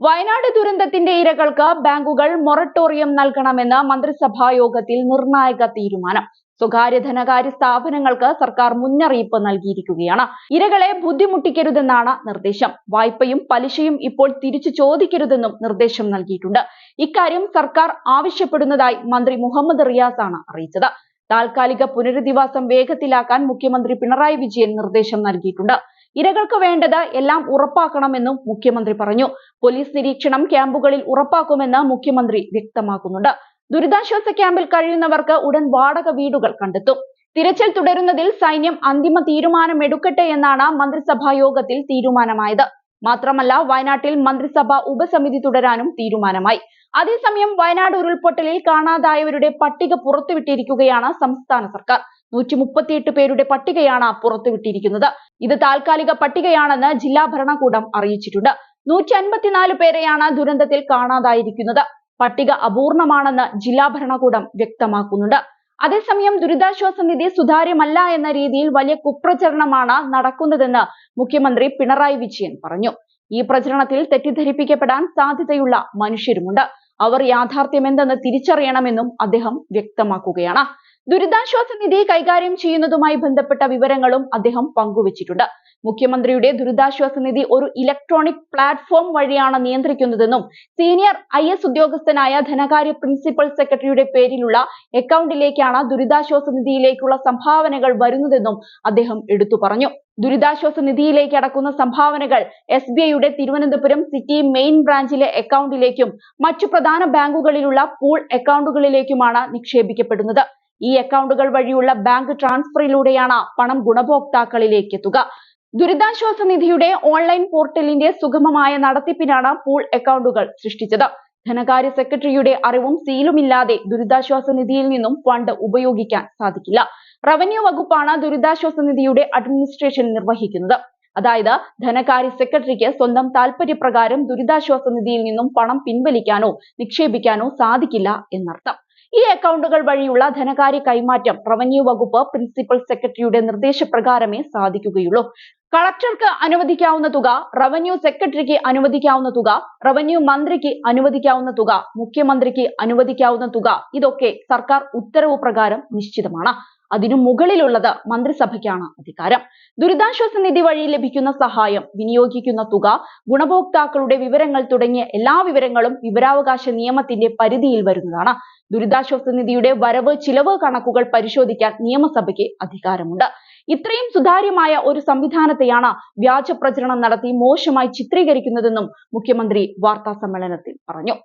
വയനാട് ദുരന്തത്തിന്റെ ഇരകൾക്ക് ബാങ്കുകൾ മൊറട്ടോറിയം നൽകണമെന്ന് മന്ത്രിസഭാ യോഗത്തിൽ നിർണായക തീരുമാനം. സ്വകാര്യ ധനകാര്യ സ്ഥാപനങ്ങൾക്ക് സർക്കാർ മുന്നറിയിപ്പ് നൽകിയിരിക്കുകയാണ്. ഇരകളെ ബുദ്ധിമുട്ടിക്കരുതെന്നാണ് നിർദ്ദേശം. വായ്പയും പലിശയും ഇപ്പോൾ തിരിച്ചു ചോദിക്കരുതെന്നും നിർദ്ദേശം നൽകിയിട്ടുണ്ട്. ഇക്കാര്യം സർക്കാർ ആവശ്യപ്പെടുന്നതായി മന്ത്രി മുഹമ്മദ് റിയാസ് ആണ് അറിയിച്ചത്. താൽക്കാലിക പുനരധിവാസം വേഗത്തിലാക്കാൻ മുഖ്യമന്ത്രി പിണറായി വിജയൻ നിർദ്ദേശം നൽകിയിട്ടുണ്ട്. ഇരകൾക്ക് വേണ്ടത് എല്ലാം ഉറപ്പാക്കണമെന്നും മുഖ്യമന്ത്രി പറഞ്ഞു. പോലീസ് നിരീക്ഷണം ക്യാമ്പുകളിൽ ഉറപ്പാക്കുമെന്ന് മുഖ്യമന്ത്രി വ്യക്തമാക്കുന്നുണ്ട്. ദുരിതാശ്വാസ ക്യാമ്പിൽ കഴിയുന്നവർക്ക് ഉടൻ വാടക വീടുകൾ കണ്ടെത്തും. തിരച്ചിൽ തുടരുന്നതിൽ സൈന്യം അന്തിമ തീരുമാനമെടുക്കട്ടെ എന്നാണ് മന്ത്രിസഭാ യോഗത്തിൽ തീരുമാനമായത്. മാത്രമല്ല, വയനാട്ടിൽ മന്ത്രിസഭാ ഉപസമിതി തുടരാനും തീരുമാനമായി. അതേസമയം വയനാട് ഉരുൾപൊട്ടലിൽ കാണാതായവരുടെ പട്ടിക പുറത്തുവിട്ടിരിക്കുകയാണ് സംസ്ഥാന സർക്കാർ. 138 പേരുടെ പട്ടികയാണ് പുറത്തുവിട്ടിരിക്കുന്നത്. ഇത് താൽക്കാലിക പട്ടികയാണെന്ന് ജില്ലാ ഭരണകൂടം അറിയിച്ചിട്ടുണ്ട്. 154 പേരെയാണ് ദുരന്തത്തിൽ കാണാതായിരിക്കുന്നത്. പട്ടിക അപൂർണമാണെന്ന് ജില്ലാ ഭരണകൂടം വ്യക്തമാക്കുന്നുണ്ട്. അതേസമയം ദുരിതാശ്വാസ നിധി സുതാര്യമല്ല എന്ന രീതിയിൽ വലിയ കുപ്രചരണമാണ് നടക്കുന്നതെന്ന് മുഖ്യമന്ത്രി പിണറായി വിജയൻ പറഞ്ഞു. ഈ പ്രചരണത്തിൽ തെറ്റിദ്ധരിപ്പിക്കപ്പെടാൻ സാധ്യതയുള്ള മനുഷ്യരുമുണ്ട്. അവർ യാഥാർത്ഥ്യമെന്തെന്ന് തിരിച്ചറിയണമെന്നും അദ്ദേഹം വ്യക്തമാക്കുകയാണ്. ദുരിതാശ്വാസ നിധി കൈകാര്യം ചെയ്യുന്നതുമായി ബന്ധപ്പെട്ട വിവരങ്ങളും അദ്ദേഹം പങ്കുവച്ചിട്ടുണ്ട്. മുഖ്യമന്ത്രിയുടെ ദുരിതാശ്വാസ നിധി ഒരു ഇലക്ട്രോണിക് പ്ലാറ്റ്ഫോം വഴിയാണ് നിയന്ത്രിക്കുന്നതെന്നും സീനിയർ IS ഉദ്യോഗസ്ഥനായ ധനകാര്യ പ്രിൻസിപ്പൽ സെക്രട്ടറിയുടെ പേരിലുള്ള അക്കൗണ്ടിലേക്കാണ് ദുരിതാശ്വാസ നിധിയിലേക്കുള്ള സംഭാവനകൾ വരുന്നതെന്നും അദ്ദേഹം എടുത്തു പറഞ്ഞു. ദുരിതാശ്വാസ നിധിയിലേക്ക് അടക്കുന്ന സംഭാവനകൾ SBIയുടെ തിരുവനന്തപുരം സിറ്റി മെയിൻ ബ്രാഞ്ചിലെ അക്കൗണ്ടിലേക്കും മറ്റു പ്രധാന ബാങ്കുകളിലുള്ള പൂൾ അക്കൗണ്ടുകളിലേക്കുമാണ് നിക്ഷേപിക്കപ്പെടുന്നത്. ഈ അക്കൗണ്ടുകൾ വഴിയുള്ള ബാങ്ക് ട്രാൻസ്ഫറിലൂടെയാണ് പണം ഗുണഭോക്താക്കളിലേക്ക് എത്തുക. ദുരിതാശ്വാസ നിധിയുടെ ഓൺലൈൻ പോർട്ടലിന്റെ സുഗമമായ നടത്തിപ്പിനാണ് പൂൾ അക്കൗണ്ടുകൾ സൃഷ്ടിച്ചത്. ധനകാര്യ സെക്രട്ടറിയുടെ അറിവും സീലുമില്ലാതെ ദുരിതാശ്വാസ നിധിയിൽ നിന്നും ഫണ്ട് ഉപയോഗിക്കാൻ സാധിക്കില്ല. റവന്യൂ വകുപ്പാണ് ദുരിതാശ്വാസ നിധിയുടെ അഡ്മിനിസ്ട്രേഷൻ നിർവഹിക്കുന്നത്. അതായത് ധനകാര്യ സെക്രട്ടറിക്ക് സ്വന്തം താൽപര്യപ്രകാരം ദുരിതാശ്വാസ നിധിയിൽ നിന്നും പണം പിൻവലിക്കാനോ നിക്ഷേപിക്കാനോ സാധിക്കില്ല എന്നർത്ഥം. ഈ അക്കൗണ്ടുകൾ വഴിയുള്ള ധനകാര്യ കൈമാറ്റം റവന്യൂ വകുപ്പ് പ്രിൻസിപ്പൽ സെക്രട്ടറിയുടെ നിർദ്ദേശപ്രകാരമേ സാധിക്കുകയുള്ളൂ. കളക്ടർക്ക് അനുവദിക്കാവുന്ന തുക, റവന്യൂ സെക്രട്ടറിക്ക് അനുവദിക്കാവുന്ന തുക, റവന്യൂ മന്ത്രിക്ക് അനുവദിക്കാവുന്ന തുക, മുഖ്യമന്ത്രിക്ക് അനുവദിക്കാവുന്ന തുക, ഇതൊക്കെ സർക്കാർ ഉത്തരവ് പ്രകാരം നിശ്ചിതമാണ്. അതിനു മുകളിലുള്ളത് മന്ത്രിസഭയ്ക്കാണ് അധികാരം. ദുരിതാശ്വാസ നിധി വഴി ലഭിക്കുന്ന സഹായം, വിനിയോഗിക്കുന്ന തുക, ഗുണഭോക്താക്കളുടെ വിവരങ്ങൾ തുടങ്ങിയ എല്ലാ വിവരങ്ങളും വിവരാവകാശ നിയമത്തിന്റെ പരിധിയിൽ വരുന്നതാണ്. ദുരിതാശ്വാസ നിധിയുടെ വരവ് ചിലവ് കണക്കുകൾ പരിശോധിക്കാൻ നിയമസഭയ്ക്ക് അധികാരമുണ്ട്. ഇത്രയും സുതാര്യമായ ഒരു സംവിധാനത്തെയാണ് വ്യാജ പ്രചരണം നടത്തി മോശമായി ചിത്രീകരിക്കുന്നതെന്നും മുഖ്യമന്ത്രി വാർത്താ സമ്മേളനത്തിൽ പറഞ്ഞു.